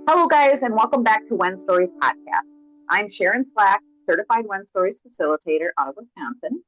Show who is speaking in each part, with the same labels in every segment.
Speaker 1: Hello, guys, and welcome back to When Stories Podcast. I'm Sharon Slack, certified When Stories facilitator out of Wisconsin.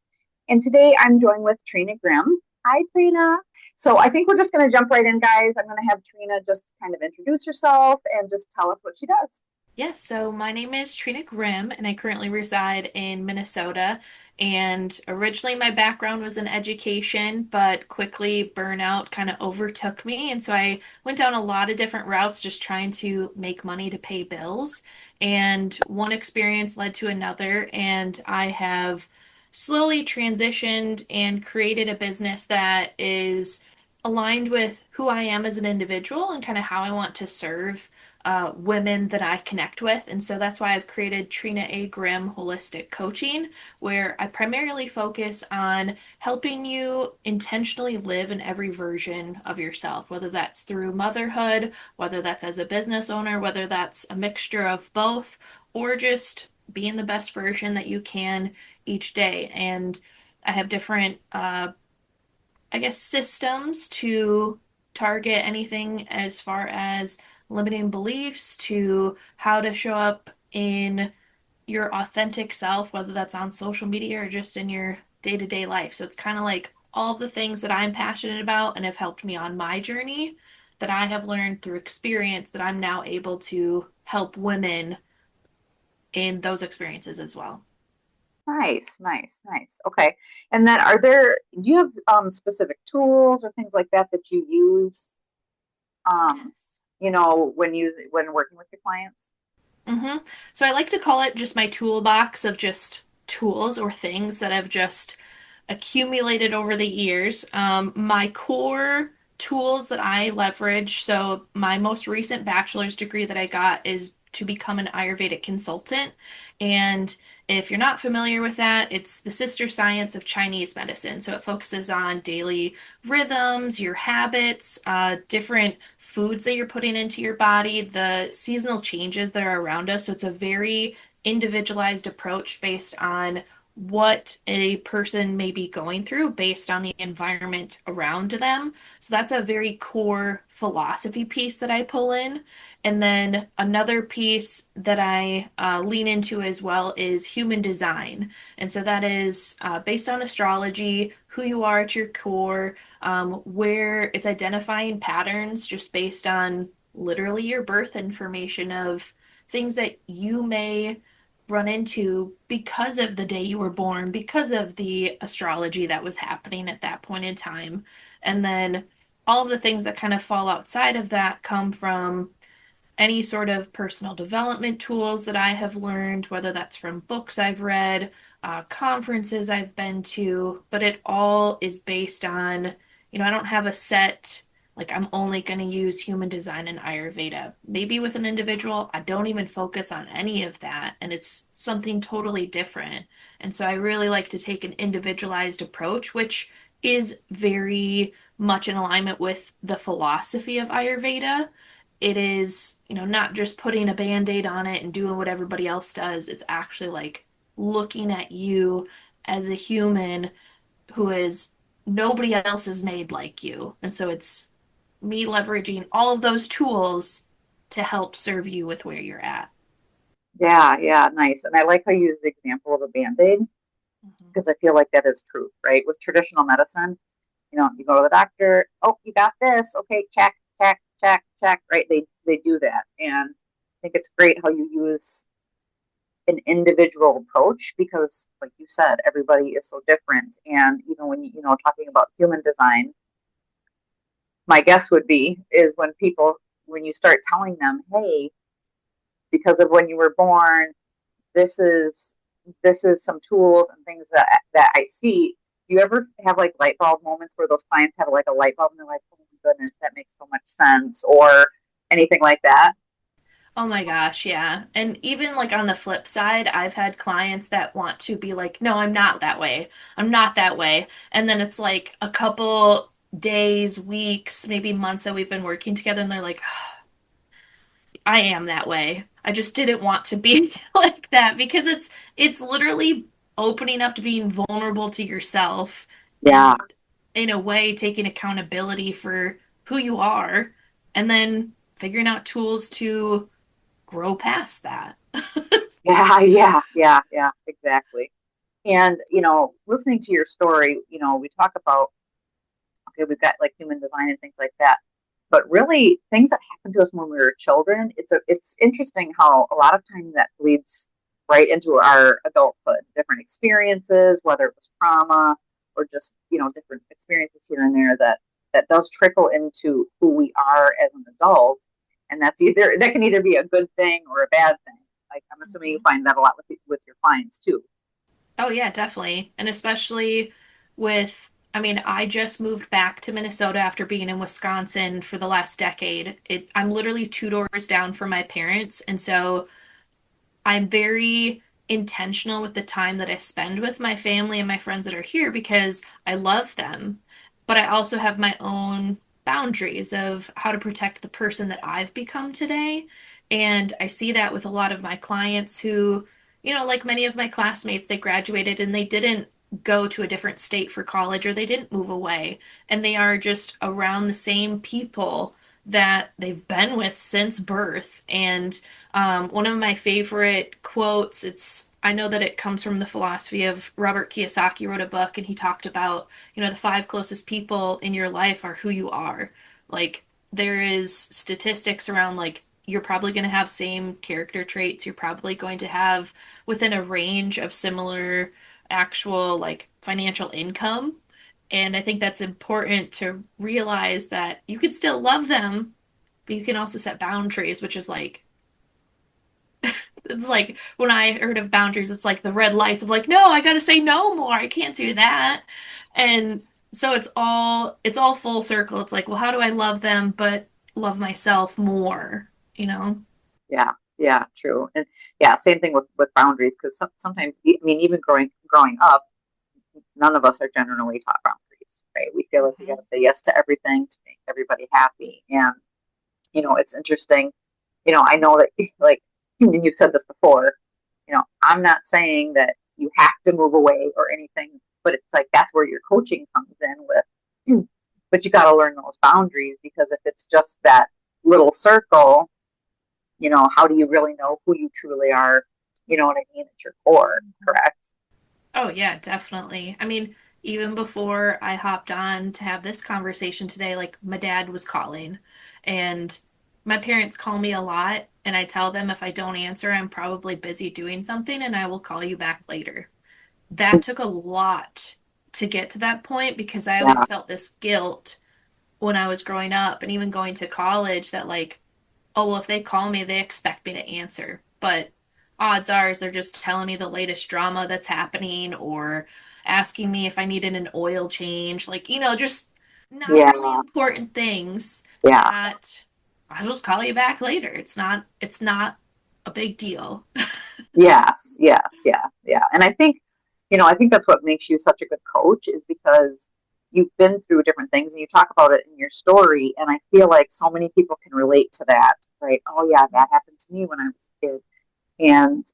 Speaker 1: And today I'm joined with Trina Grimm. Hi, Trina. So I think we're just going to jump right in, guys. I'm going to have Trina just kind of introduce herself and just tell us what she does.
Speaker 2: Yes, so my name is Trina Grimm, and I currently reside in Minnesota. And originally, my background was in education, but quickly burnout kind of overtook me. And so I went down a lot of different routes just trying to make money to pay bills. And one experience led to another, and I have slowly transitioned and created a business that is aligned with who I am as an individual and kind of how I want to serve women that I connect with. And so that's why I've created Trina A. Grimm Holistic Coaching, where I primarily focus on helping you intentionally live in every version of yourself, whether that's through motherhood, whether that's as a business owner, whether that's a mixture of both, or just being the best version that you can each day. And I have different systems to target anything as far as limiting beliefs to how to show up in your authentic self, whether that's on social media or just in your day-to-day life. So it's kind of like all of the things that I'm passionate about and have helped me on my journey that I have learned through experience that I'm now able to help women in those experiences as well.
Speaker 1: Nice, nice, nice. Okay. And then do you have specific tools or things like that that you use, um,
Speaker 2: Yes.
Speaker 1: when working with your clients?
Speaker 2: So I like to call it just my toolbox of just tools or things that have just accumulated over the years. My core tools that I leverage, so my most recent bachelor's degree that I got is to become an Ayurvedic consultant. And if you're not familiar with that, it's the sister science of Chinese medicine. So it focuses on daily rhythms, your habits, different foods that you're putting into your body, the seasonal changes that are around us. So it's a very individualized approach based on what a person may be going through based on the environment around them. So that's a very core philosophy piece that I pull in. And then another piece that I lean into as well is human design. And so that is based on astrology, who you are at your core, where it's identifying patterns just based on literally your birth information of things that you may run into because of the day you were born, because of the astrology that was happening at that point in time. And then all of the things that kind of fall outside of that come from any sort of personal development tools that I have learned, whether that's from books I've read, conferences I've been to, but it all is based on, I don't have a set, like, I'm only going to use human design and Ayurveda. Maybe with an individual, I don't even focus on any of that, and it's something totally different. And so I really like to take an individualized approach, which is very much in alignment with the philosophy of Ayurveda. It is, not just putting a band-aid on it and doing what everybody else does. It's actually like looking at you as a human who is nobody else is made like you. And so it's me leveraging all of those tools to help serve you with where you're at.
Speaker 1: Yeah, yeah, nice. And I like how you use the example of a band-aid
Speaker 2: Mhm.
Speaker 1: because I feel like that is truth, right? With traditional medicine, you go to the doctor, oh, you got this, okay, check, check, check, check, right? They do that, and I think it's great how you use an individual approach because, like you said, everybody is so different. And even when talking about human design, my guess would be is when you start telling them, hey, because of when you were born, this is this is some tools and things that I see. Do you ever have like light bulb moments where those clients have like a light bulb and they're like, oh my goodness, that makes so much sense, or anything like that?
Speaker 2: Oh my gosh, yeah. And even like on the flip side, I've had clients that want to be like, no, I'm not that way. I'm not that way. And then it's like a couple days, weeks, maybe months that we've been working together, and they're like, I am that way. I just didn't want to be like that because it's literally opening up to being vulnerable to yourself
Speaker 1: Yeah,
Speaker 2: and in a way taking accountability for who you are and then figuring out tools to grow past that.
Speaker 1: Yeah, yeah, exactly. And, listening to your story, we talk about, okay, we've got like human design and things like that. But really, things that happened to us when we were children, it's interesting how a lot of time that bleeds right into our adulthood. Different experiences, whether it was trauma or just different experiences here and there that does trickle into who we are as an adult, and that can either be a good thing or a bad thing. Like I'm assuming you
Speaker 2: Mhm.
Speaker 1: find that a lot with your clients too.
Speaker 2: Oh yeah, definitely. And especially with, I mean, I just moved back to Minnesota after being in Wisconsin for the last decade. I'm literally two doors down from my parents, and so I'm very intentional with the time that I spend with my family and my friends that are here because I love them. But I also have my own boundaries of how to protect the person that I've become today. And I see that with a lot of my clients who, like many of my classmates, they graduated and they didn't go to a different state for college or they didn't move away. And they are just around the same people that they've been with since birth. And one of my favorite quotes, I know that it comes from the philosophy of Robert Kiyosaki wrote a book and he talked about, the five closest people in your life are who you are. Like there is statistics around like you're probably going to have same character traits. You're probably going to have within a range of similar actual like financial income. And I think that's important to realize that you can still love them, but you can also set boundaries, which is like it's like when I heard of boundaries, it's like the red lights of like, no, I gotta say no more. I can't do that. And so it's all full circle. It's like, well, how do I love them but love myself more, you know?
Speaker 1: Yeah, yeah, true. And yeah, same thing with boundaries because sometimes, I mean, even growing up, none of us are generally taught boundaries, right? We feel like we got
Speaker 2: Hmm.
Speaker 1: to say yes to everything to make everybody happy. And, it's interesting. I know that, like, and you've said this before, I'm not saying that you have to move away or anything, but it's like that's where your coaching comes in with, but you got to learn those boundaries because if it's just that little circle, how do you really know who you truly are? You know what I mean? At your core, correct?
Speaker 2: Oh yeah, definitely. I mean, even before I hopped on to have this conversation today, like my dad was calling and my parents call me a lot and I tell them if I don't answer, I'm probably busy doing something and I will call you back later. That took a lot to get to that point because I
Speaker 1: Yeah,
Speaker 2: always felt this guilt when I was growing up and even going to college that like, oh, well, if they call me, they expect me to answer. But odds are is they're just telling me the latest drama that's happening or asking me if I needed an oil change, like, just not really
Speaker 1: yeah,
Speaker 2: important things
Speaker 1: yeah.
Speaker 2: that I'll just call you back later. It's not a big deal.
Speaker 1: Yes, yeah. And I think that's what makes you such a good coach is because you've been through different things and you talk about it in your story. And I feel like so many people can relate to that, right? Oh, yeah, that happened to me when I was a kid. And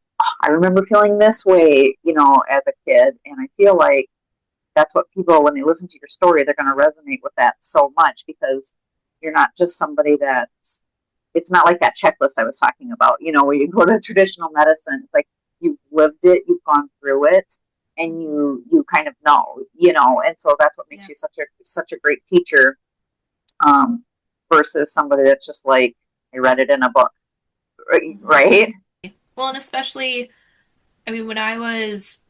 Speaker 1: I remember feeling this way, as a kid. And I feel like that's what people, when they listen to your story, they're going to resonate with that so much because you're not just somebody that's it's not like that checklist I was talking about, where you go to traditional medicine. It's like you've lived it, you've gone through it, and
Speaker 2: Mhm.
Speaker 1: you kind of know. And so that's what makes
Speaker 2: Yeah.
Speaker 1: you such a great teacher, um, versus somebody that's just like I read it in a book,
Speaker 2: Mhm.
Speaker 1: right?
Speaker 2: Well, and especially, I mean, when I was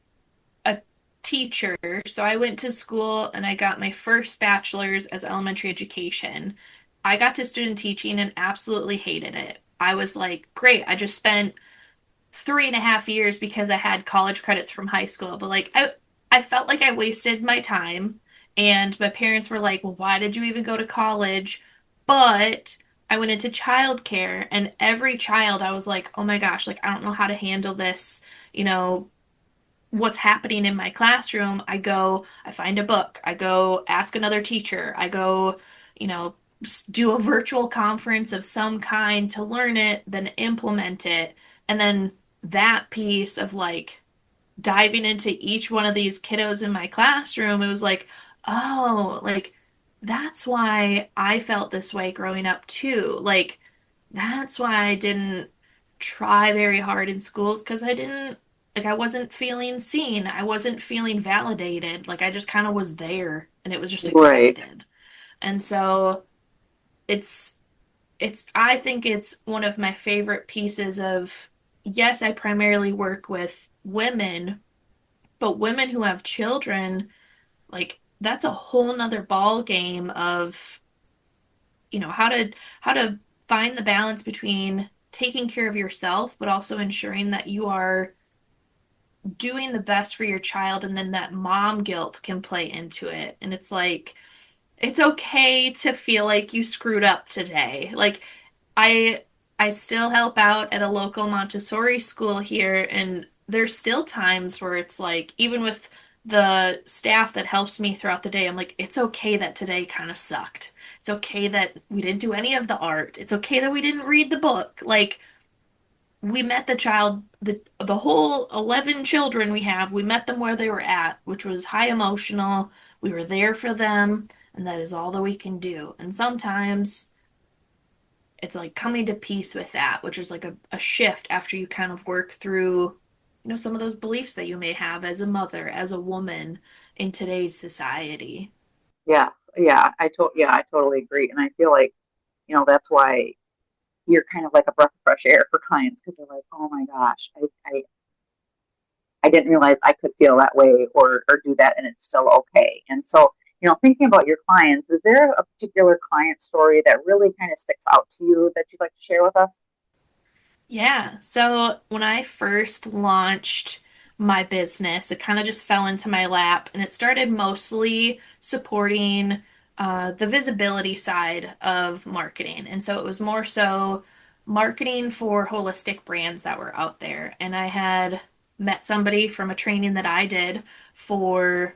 Speaker 2: a teacher. So I went to school and I got my first bachelor's as elementary education. I got to student teaching and absolutely hated it. I was like, great, I just spent 3.5 years because I had college credits from high school. But like I felt like I wasted my time. And my parents were like, well, why did you even go to college? But I went into childcare and every child I was like, oh my gosh, like I don't know how to handle this, you know, what's happening in my classroom, I go, I find a book, I go ask another teacher, I go, you know, do a virtual conference of some kind to learn it, then implement it. And then that piece of like diving into each one of these kiddos in my classroom, it was like, oh, like that's why I felt this way growing up too. Like, that's why I didn't try very hard in schools because I wasn't feeling seen. I wasn't feeling validated. Like I just kind of was there and it was just
Speaker 1: Right.
Speaker 2: expected. And so it's, I think it's one of my favorite pieces of, yes, I primarily work with women, but women who have children, like that's a whole nother ball game of, how to find the balance between taking care of yourself, but also ensuring that you are doing the best for your child, and then that mom guilt can play into it. And it's like, it's okay to feel like you screwed up today. Like I I still help out at a local Montessori school here, and there's still times where it's like, even with the staff that helps me throughout the day, I'm like, it's okay that today kind of sucked. It's okay that we didn't do any of the art. It's okay that we didn't read the book. Like we met the whole 11 children we have, we met them where they were at, which was high emotional. We were there for them, and that is all that we can do. And sometimes it's like coming to peace with that, which is like a shift after you kind of work through, some of those beliefs that you may have as a mother, as a woman in today's society.
Speaker 1: Yes. Yeah, I totally agree. And I feel like, that's why you're kind of like a breath of fresh air for clients because they're like, oh my gosh, I didn't realize I could feel that way or do that and it's still okay. And so, thinking about your clients, is there a particular client story that really kind of sticks out to you that you'd like to share with us?
Speaker 2: Yeah. So when I first launched my business, it kind of just fell into my lap and it started mostly supporting the visibility side of marketing. And so it was more so marketing for holistic brands that were out there. And I had met somebody from a training that I did for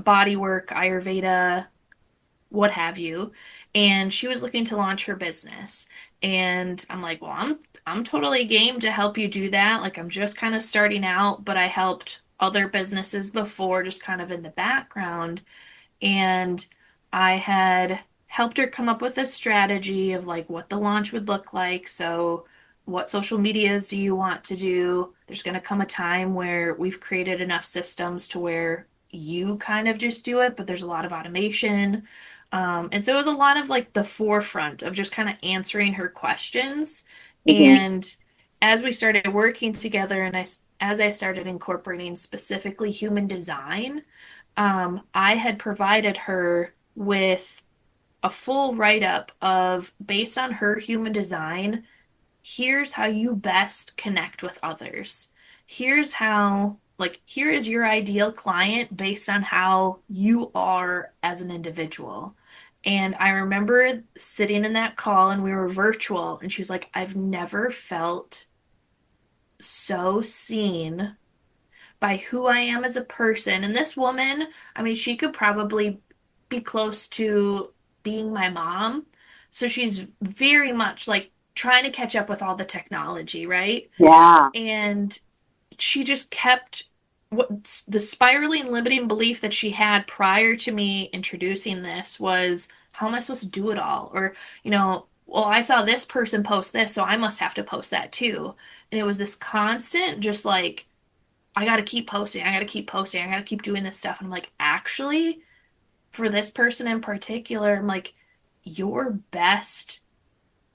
Speaker 2: body work, Ayurveda, what have you. And she was looking to launch her business. And I'm like, well, I'm totally game to help you do that. Like I'm just kind of starting out, but I helped other businesses before just kind of in the background. And I had helped her come up with a strategy of like what the launch would look like. So, what social medias do you want to do? There's going to come a time where we've created enough systems to where you kind of just do it, but there's a lot of automation. And so it was a lot of like the forefront of just kind of answering her questions.
Speaker 1: Mm-hmm.
Speaker 2: And as we started working together, and as I started incorporating specifically human design, I had provided her with a full write-up of, based on her human design, here's how you best connect with others. Here's how, like, here is your ideal client based on how you are as an individual. And I remember sitting in that call and we were virtual, and she was like, I've never felt so seen by who I am as a person. And this woman, I mean, she could probably be close to being my mom. So she's very much like trying to catch up with all the technology, right?
Speaker 1: Yeah.
Speaker 2: And she just kept what the spiraling limiting belief that she had prior to me introducing this was, how am I supposed to do it all? Or, well, I saw this person post this, so I must have to post that too. And it was this constant, just like, I got to keep posting. I got to keep posting. I got to keep doing this stuff. And I'm like, actually, for this person in particular, I'm like, your best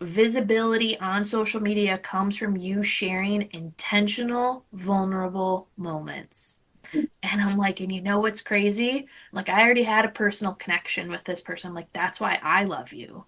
Speaker 2: visibility on social media comes from you sharing intentional, vulnerable moments. And I'm like, and you know what's crazy? Like, I already had a personal connection with this person. I'm like, that's why I love you,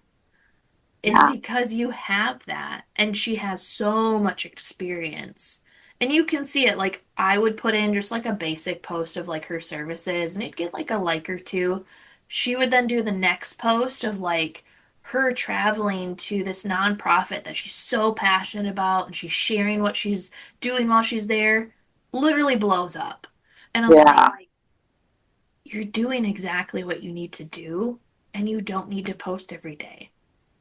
Speaker 2: is
Speaker 1: Yeah.
Speaker 2: because you have that. And she has so much experience. And you can see it. Like, I would put in just like a basic post of like her services, and it'd get like a like or two. She would then do the next post of like her traveling to this nonprofit that she's so passionate about, and she's sharing what she's doing while she's there. Literally blows up. And I'm like,
Speaker 1: Yeah.
Speaker 2: you're doing exactly what you need to do, and you don't need to post every day.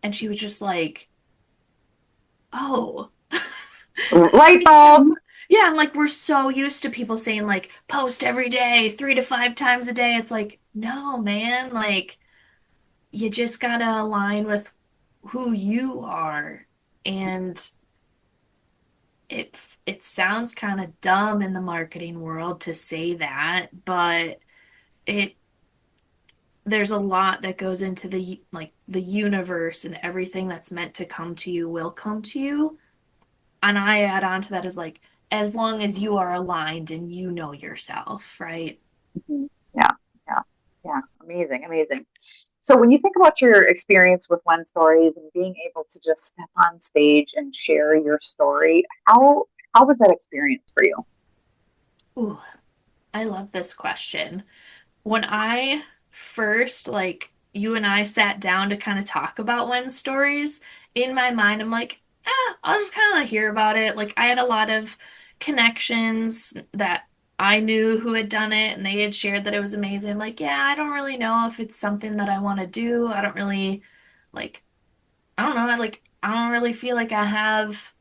Speaker 2: And she was just like, oh,
Speaker 1: Light bulb.
Speaker 2: because yeah, I'm like, we're so used to people saying like post every day, 3 to 5 times a day. It's like, no, man, like you just gotta align with who you are. And it it sounds kind of dumb in the marketing world to say that, but it there's a lot that goes into the universe, and everything that's meant to come to you will come to you. And I add on to that as like, as long as you are aligned and you know yourself, right?
Speaker 1: Mhm. Yeah, yeah, yeah. Amazing, amazing. So when you think about your experience with One Stories and being able to just step on stage and share your story, how was that experience for you?
Speaker 2: Ooh, I love this question. When I first, like, you and I sat down to kind of talk about When Stories, in my mind, I'm like, I'll just kind of like hear about it. Like, I had a lot of connections that I knew who had done it, and they had shared that it was amazing. I'm like, yeah, I don't really know if it's something that I want to do. I don't really, like, I don't know. I don't really feel like I have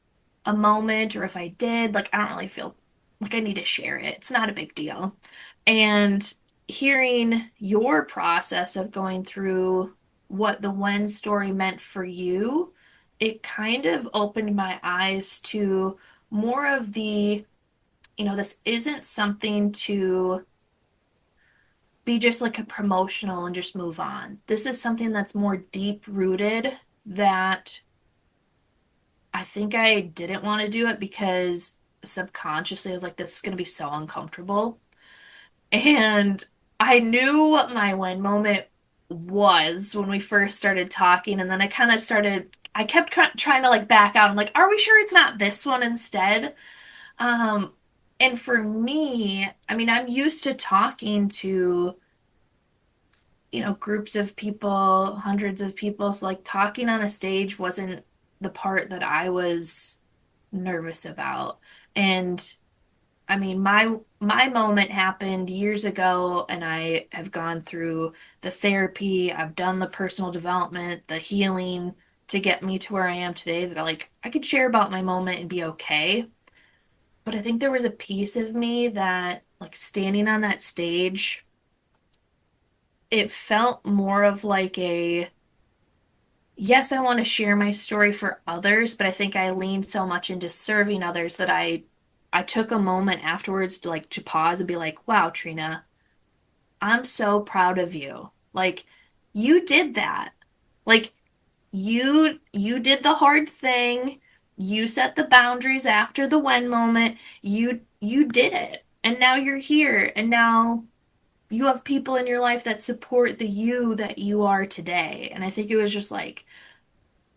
Speaker 2: a moment, or if I did, like, I don't really feel like I need to share it. It's not a big deal. And hearing your process of going through what the When story meant for you, it kind of opened my eyes to more of this isn't something to be just like a promotional and just move on. This is something that's more deep rooted, that I think I didn't want to do it because subconsciously I was like, this is going to be so uncomfortable. And I knew what my win moment was when we first started talking. And then I kept trying to like back out. I'm like, are we sure it's not this one instead? Um, and for me, I mean, I'm used to talking to, groups of people, hundreds of people. So like talking on a stage wasn't the part that I was nervous about. And I mean, my moment happened years ago, and I have gone through the therapy, I've done the personal development, the healing to get me to where I am today, that I could share about my moment and be okay. But I think there was a piece of me that, like, standing on that stage, it felt more of like a, yes, I want to share my story for others, but I think I leaned so much into serving others that I took a moment afterwards to pause and be like, "Wow, Trina, I'm so proud of you. Like, you did that. Like, you did the hard thing. You set the boundaries after the when moment. You did it. And now you're here. And now you have people in your life that support the you that you are today." And I think it was just like,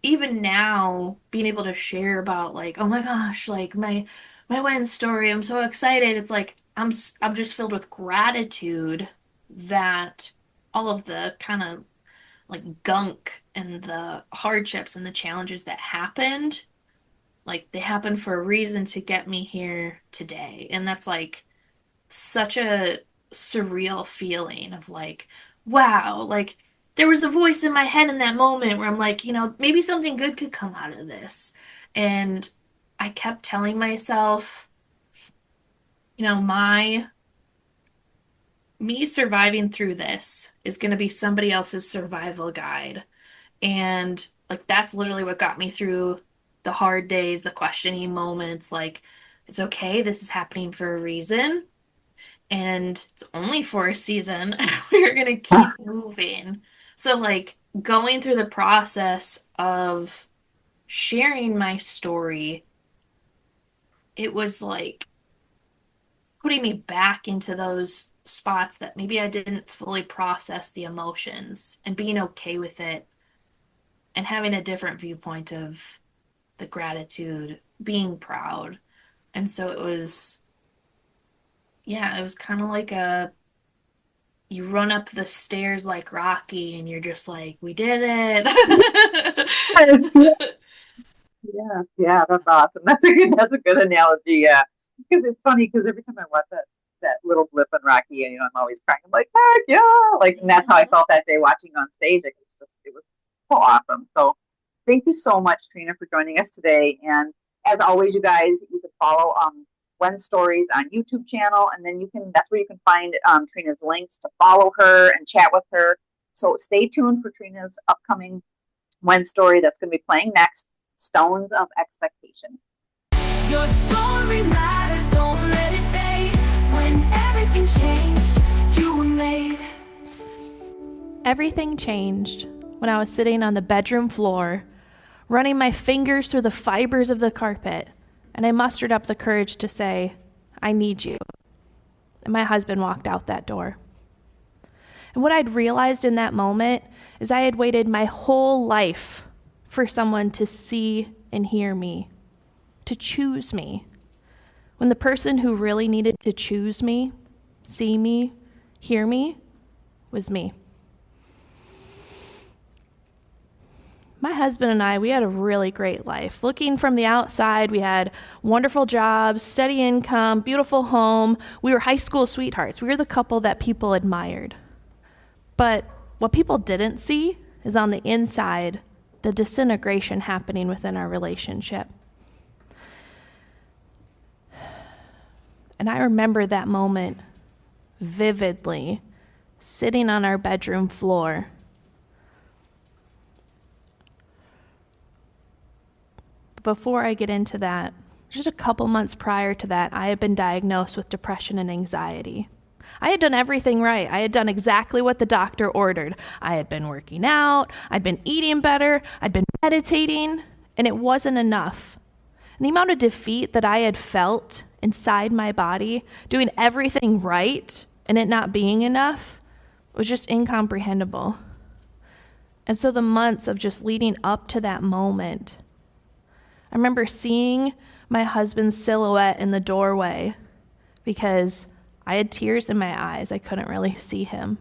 Speaker 2: even now being able to share about, like, oh my gosh, like my wedding story, I'm so excited. It's like I'm just filled with gratitude that all of the kind of like gunk and the hardships and the challenges that happened, like, they happened for a reason to get me here today. And that's like such a surreal feeling of like, wow, like, there was a voice in my head in that moment where I'm like, maybe something good could come out of this. And I kept telling myself, my me surviving through this is going to be somebody else's survival guide. And like, that's literally what got me through the hard days, the questioning moments. Like, it's okay, this is happening for a reason, and it's only for a season. We're gonna keep moving. So, like, going through the process of sharing my story, it was like putting me back into those spots that maybe I didn't fully process the emotions, and being okay with it, and having a different viewpoint of the gratitude, being proud. And so it was, yeah, it was kind of like you run up the stairs like Rocky, and you're just like, we did it.
Speaker 1: Yeah, yeah, that's awesome. That's a good analogy. Yeah, because it's funny because every time I watch that little blip in Rocky, I'm always crying. I'm like, heck yeah, like, and that's how I
Speaker 2: Mhm.
Speaker 1: felt that day watching on stage. Like, it was so awesome. So, thank you so much, Trina, for joining us today. And as always, you guys, you can follow Gwen Stories on YouTube channel, and then that's where you can find Trina's links to follow her and chat with her. So stay tuned for Trina's upcoming Gwen story that's going to be playing next. stones of expectation.
Speaker 3: Your story matters, don't let it fade. When everything changed, you were made.
Speaker 2: Everything changed when I was sitting on the bedroom floor, running my fingers through the fibers of the carpet, and I mustered up the courage to say, "I need you." And my husband walked out that door. And what I'd realized in that moment is I had waited my whole life for someone to see and hear me, to choose me, when the person who really needed to choose me, see me, hear me, was me. My husband and I, we had a really great life. Looking from the outside, we had wonderful jobs, steady income, beautiful home. We were high school sweethearts. We were the couple that people admired. But what people didn't see is on the inside, the disintegration happening within our relationship. And I remember that moment vividly, sitting on our bedroom floor. Before I get into that, just a couple months prior to that, I had been diagnosed with depression and anxiety. I had done everything right. I had done exactly what the doctor ordered. I had been working out, I'd been eating better, I'd been meditating, and it wasn't enough. And the amount of defeat that I had felt inside my body, doing everything right, and it not being enough, was just incomprehensible. And so the months of just leading up to that moment, I remember seeing my husband's silhouette in the doorway because I had tears in my eyes. I couldn't really see him.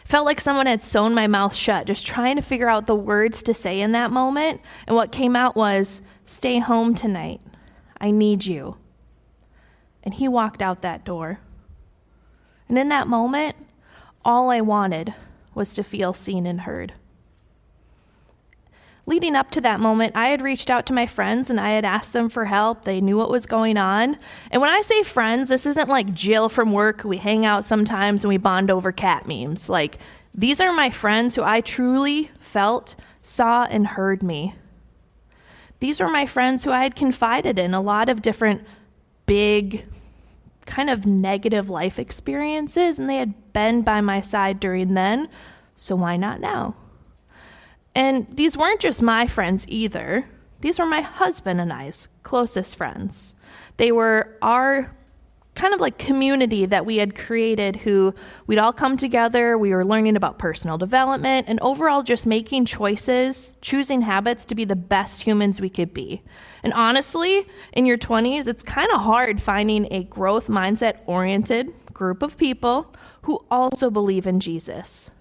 Speaker 2: Felt like someone had sewn my mouth shut, just trying to figure out the words to say in that moment. And what came out was, "Stay home tonight. I need you." And he walked out that door. And in that moment, all I wanted was to feel seen and heard. Leading up to that moment, I had reached out to my friends and I had asked them for help. They knew what was going on. And when I say friends, this isn't like Jill from work. We hang out sometimes and we bond over cat memes. Like, these are my friends who I truly felt, saw, and heard me. These were my friends who I had confided in a lot of different big, kind of negative life experiences, and they had been by my side during then, so why not now? And these weren't just my friends either. These were my husband and I's closest friends. They were our kind of like community that we had created, who we'd all come together. We were learning about personal development and overall just making choices, choosing habits to be the best humans we could be. And honestly, in your 20s, it's kind of hard finding a growth mindset oriented group of people who also believe in Jesus.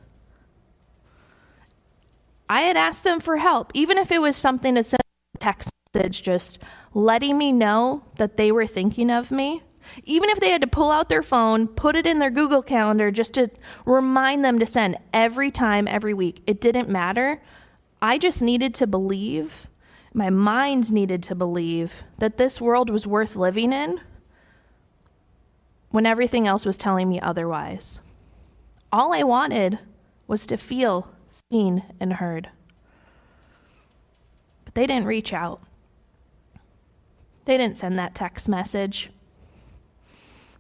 Speaker 2: I had asked them for help, even if it was something to send a text message, just letting me know that they were thinking of me. Even if they had to pull out their phone, put it in their Google Calendar just to remind them to send every time, every week. It didn't matter. I just needed to believe, my mind needed to believe that this world was worth living in when everything else was telling me otherwise. All I wanted was to feel seen and heard. But they didn't reach out. They didn't send that text message.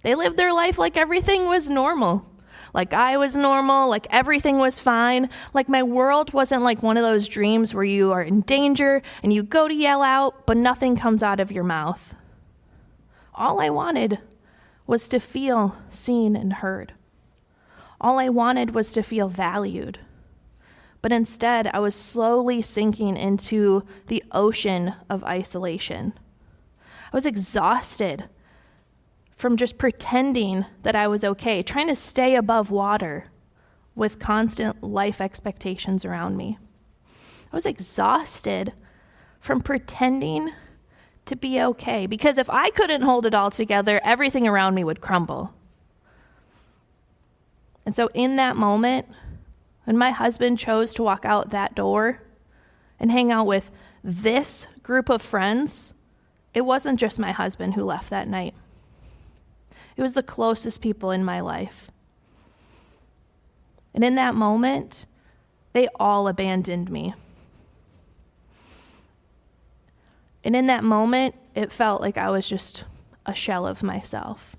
Speaker 2: They lived their life like everything was normal. Like I was normal, like everything was fine, like my world wasn't like one of those dreams where you are in danger and you go to yell out, but nothing comes out of your mouth. All I wanted was to feel seen and heard. All I wanted was to feel valued. But instead, I was slowly sinking into the ocean of isolation. I was exhausted from just pretending that I was okay, trying to stay above water with constant life expectations around me. I was exhausted from pretending to be okay, because if I couldn't hold it all together, everything around me would crumble. And so in that moment, when my husband chose to walk out that door and hang out with this group of friends, it wasn't just my husband who left that night. It was the closest people in my life. And in that moment, they all abandoned me. And in that moment, it felt like I was just a shell of myself.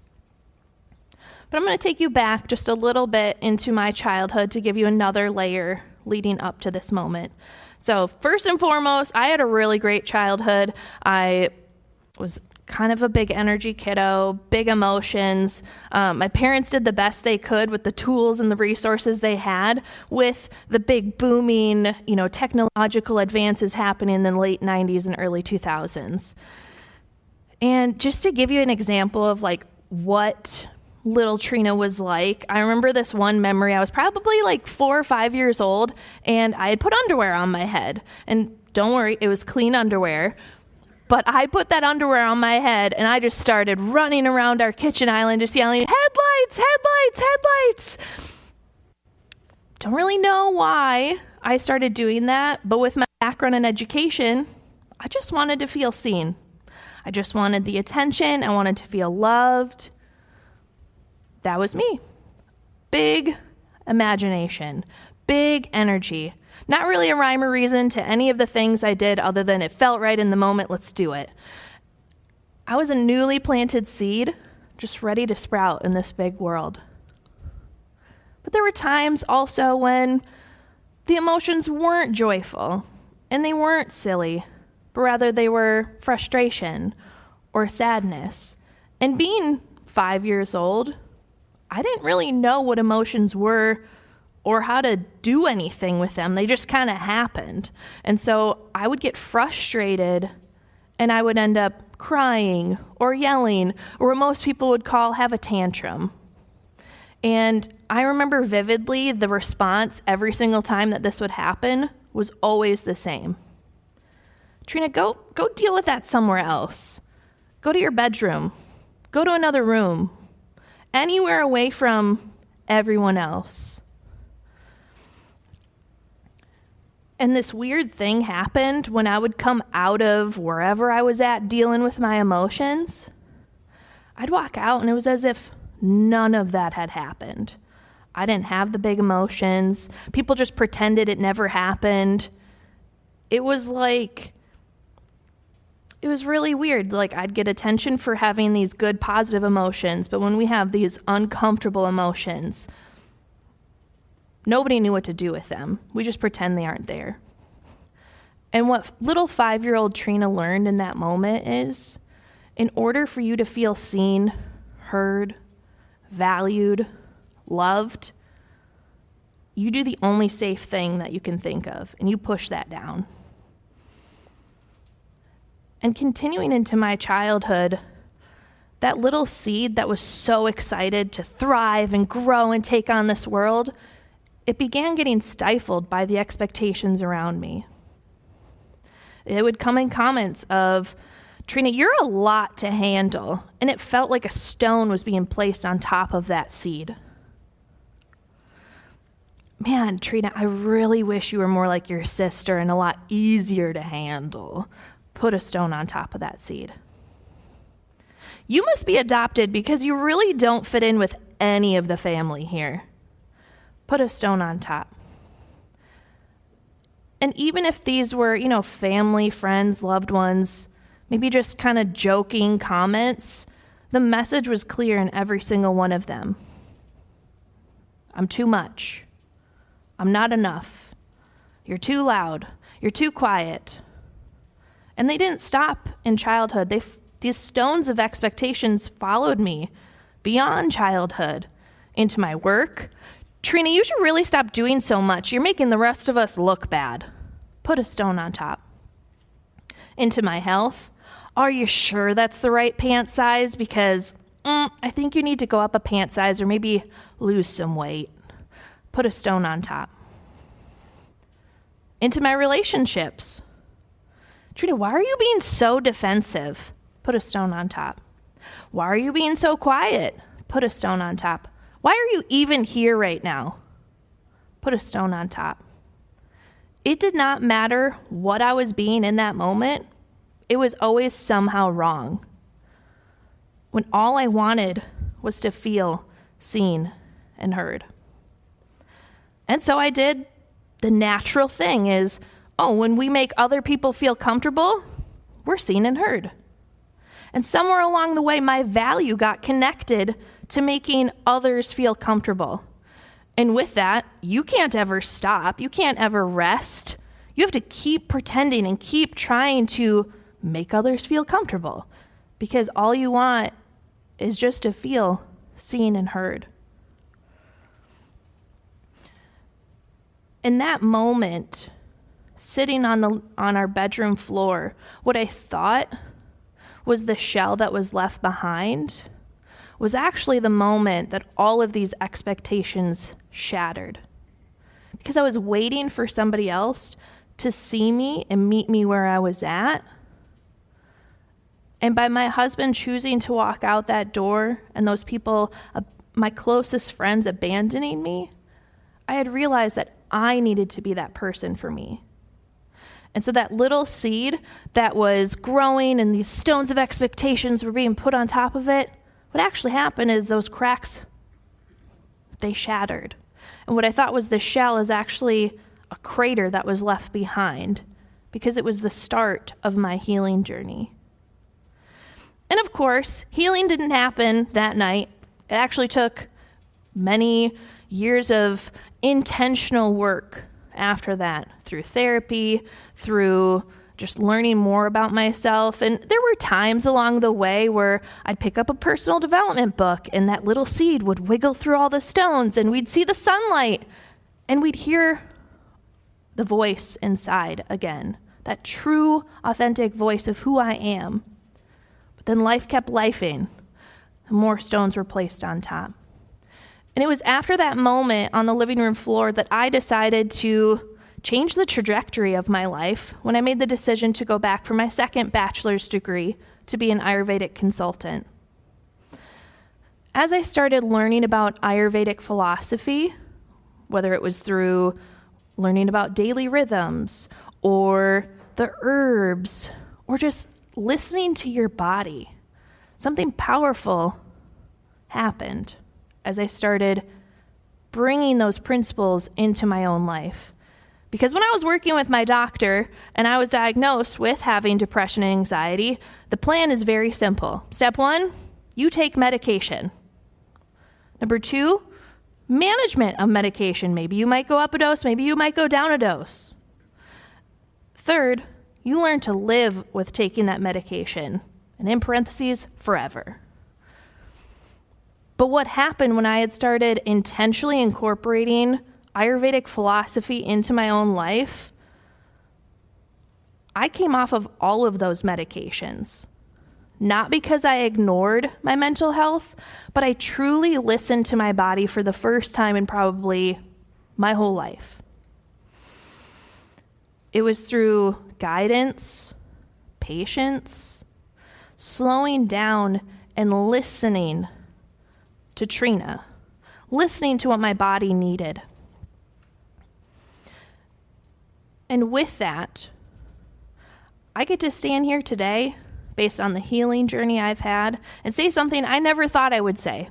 Speaker 2: But I'm going to take you back just a little bit into my childhood to give you another layer leading up to this moment. So first and foremost, I had a really great childhood. I was kind of a big energy kiddo, big emotions. My parents did the best they could with the tools and the resources they had with the big booming, technological advances happening in the late 90s and early 2000s. And just to give you an example of like what little Trina was like, I remember this one memory. I was probably like 4 or 5 years old, and I had put underwear on my head. And don't worry, it was clean underwear. But I put that underwear on my head, and I just started running around our kitchen island just yelling, "Headlights, headlights, headlights!" Don't really know why I started doing that, but with my background in education, I just wanted to feel seen. I just wanted the attention. I wanted to feel loved. That was me. Big imagination, big energy. Not really a rhyme or reason to any of the things I did other than it felt right in the moment, let's do it. I was a newly planted seed, just ready to sprout in this big world. But there were times also when the emotions weren't joyful and they weren't silly, but rather they were frustration or sadness. And being 5 years old, I didn't really know what emotions were or how to do anything with them. They just kind of happened. And so I would get frustrated and I would end up crying or yelling, or what most people would call have a tantrum. And I remember vividly the response every single time that this would happen was always the same. Trina, go deal with that somewhere else. Go to your bedroom. Go to another room. Anywhere away from everyone else. And this weird thing happened when I would come out of wherever I was at dealing with my emotions. I'd walk out and it was as if none of that had happened. I didn't have the big emotions. People just pretended it never happened. It was really weird. Like, I'd get attention for having these good, positive emotions, but when we have these uncomfortable emotions, nobody knew what to do with them. We just pretend they aren't there. And what little 5-year-old Trina learned in that moment is, in order for you to feel seen, heard, valued, loved, you do the only safe thing that you can think of, and you push that down. And continuing into my childhood, that little seed that was so excited to thrive and grow and take on this world, it began getting stifled by the expectations around me. It would come in comments of, "Trina, you're a lot to handle," and it felt like a stone was being placed on top of that seed. "Man, Trina, I really wish you were more like your sister and a lot easier to handle." Put a stone on top of that seed. "You must be adopted because you really don't fit in with any of the family here." Put a stone on top. And even if these were, family, friends, loved ones, maybe just kind of joking comments, the message was clear in every single one of them. I'm too much. I'm not enough. You're too loud. You're too quiet. And they didn't stop in childhood. These stones of expectations followed me beyond childhood, into my work. "Trina, you should really stop doing so much. You're making the rest of us look bad." Put a stone on top. Into my health. "Are you sure that's the right pant size? Because I think you need to go up a pant size or maybe lose some weight." Put a stone on top. Into my relationships. "Trina, why are you being so defensive?" Put a stone on top. "Why are you being so quiet?" Put a stone on top. "Why are you even here right now?" Put a stone on top. It did not matter what I was being in that moment. It was always somehow wrong. When all I wanted was to feel seen and heard. And so I did the natural thing is, when we make other people feel comfortable, were seen and heard. And somewhere along the way, my value got connected to making others feel comfortable. And with that, you can't ever stop. You can't ever rest. You have to keep pretending and keep trying to make others feel comfortable, because all you want is just to feel seen and heard. In that moment, sitting on our bedroom floor, what I thought was the shell that was left behind was actually the moment that all of these expectations shattered. Because I was waiting for somebody else to see me and meet me where I was at. And by my husband choosing to walk out that door and those people, my closest friends, abandoning me, I had realized that I needed to be that person for me. And so that little seed that was growing and these stones of expectations were being put on top of it, what actually happened is those cracks, they shattered. And what I thought was the shell is actually a crater that was left behind, because it was the start of my healing journey. And of course, healing didn't happen that night. It actually took many years of intentional work after that, through therapy, through just learning more about myself. And there were times along the way where I'd pick up a personal development book and that little seed would wiggle through all the stones and we'd see the sunlight and we'd hear the voice inside again, that true, authentic voice of who I am. But then life kept lifing and more stones were placed on top. And it was after that moment on the living room floor that I decided to change the trajectory of my life when I made the decision to go back for my second bachelor's degree to be an Ayurvedic consultant. As I started learning about Ayurvedic philosophy, whether it was through learning about daily rhythms or the herbs or just listening to your body, something powerful happened as I started bringing those principles into my own life. Because when I was working with my doctor and I was diagnosed with having depression and anxiety, the plan is very simple. Step 1, you take medication. Number 2, management of medication. Maybe you might go up a dose, maybe you might go down a dose. Third, you learn to live with taking that medication, and in parentheses, forever. But what happened when I had started intentionally incorporating Ayurvedic philosophy into my own life, I came off of all of those medications. Not because I ignored my mental health, but I truly listened to my body for the first time in probably my whole life. It was through guidance, patience, slowing down and listening to Trina, listening to what my body needed. And with that, I get to stand here today based on the healing journey I've had and say something I never thought I would say.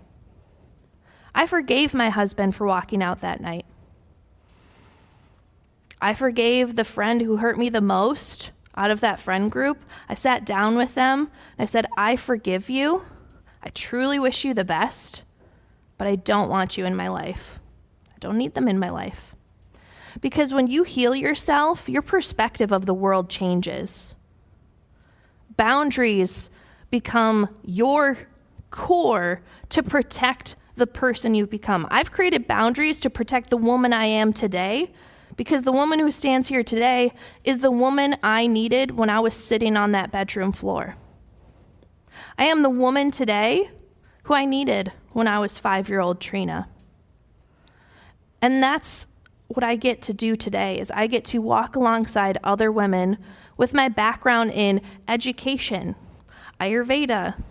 Speaker 2: I forgave my husband for walking out that night. I forgave the friend who hurt me the most out of that friend group. I sat down with them. And I said, I forgive you. I truly wish you the best, but I don't want you in my life. I don't need them in my life. Because when you heal yourself, your perspective of the world changes. Boundaries become your core to protect the person you've become. I've created boundaries to protect the woman I am today, because the woman who stands here today is the woman I needed when I was sitting on that bedroom floor. I am the woman today who I needed when I was 5-year-old Trina. And that's what I get to do today, is I get to walk alongside other women with my background in education, Ayurveda,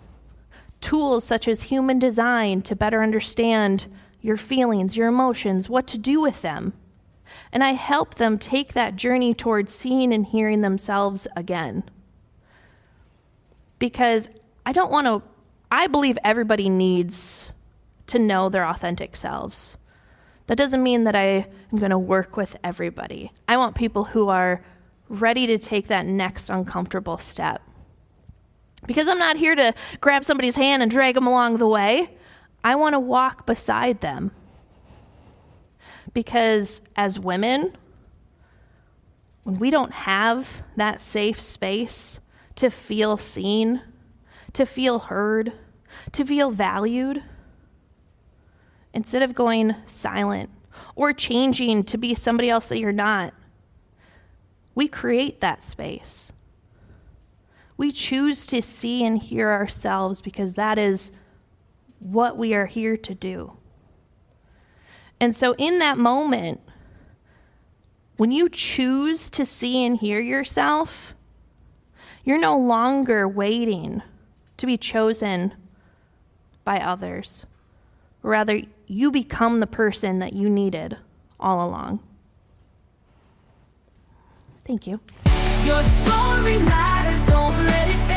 Speaker 2: tools such as human design to better understand your feelings, your emotions, what to do with them. And I help them take that journey towards seeing and hearing themselves again. Because I believe everybody needs to know their authentic selves. That doesn't mean that I am going to work with everybody. I want people who are ready to take that next uncomfortable step Because I'm not here to grab somebody's hand and drag them along the way. I want to walk beside them. Because as women, when we don't have that safe space to feel seen, to feel heard, to feel valued, instead of going silent or changing to be somebody else that you're not, we create that space. We choose to see and hear ourselves because that is what we are here to do. And so in that moment, when you choose to see and hear yourself, you're no longer waiting to be chosen by others. Rather, you become the person that you needed all along. Thank you.
Speaker 3: Your story matters, don't let it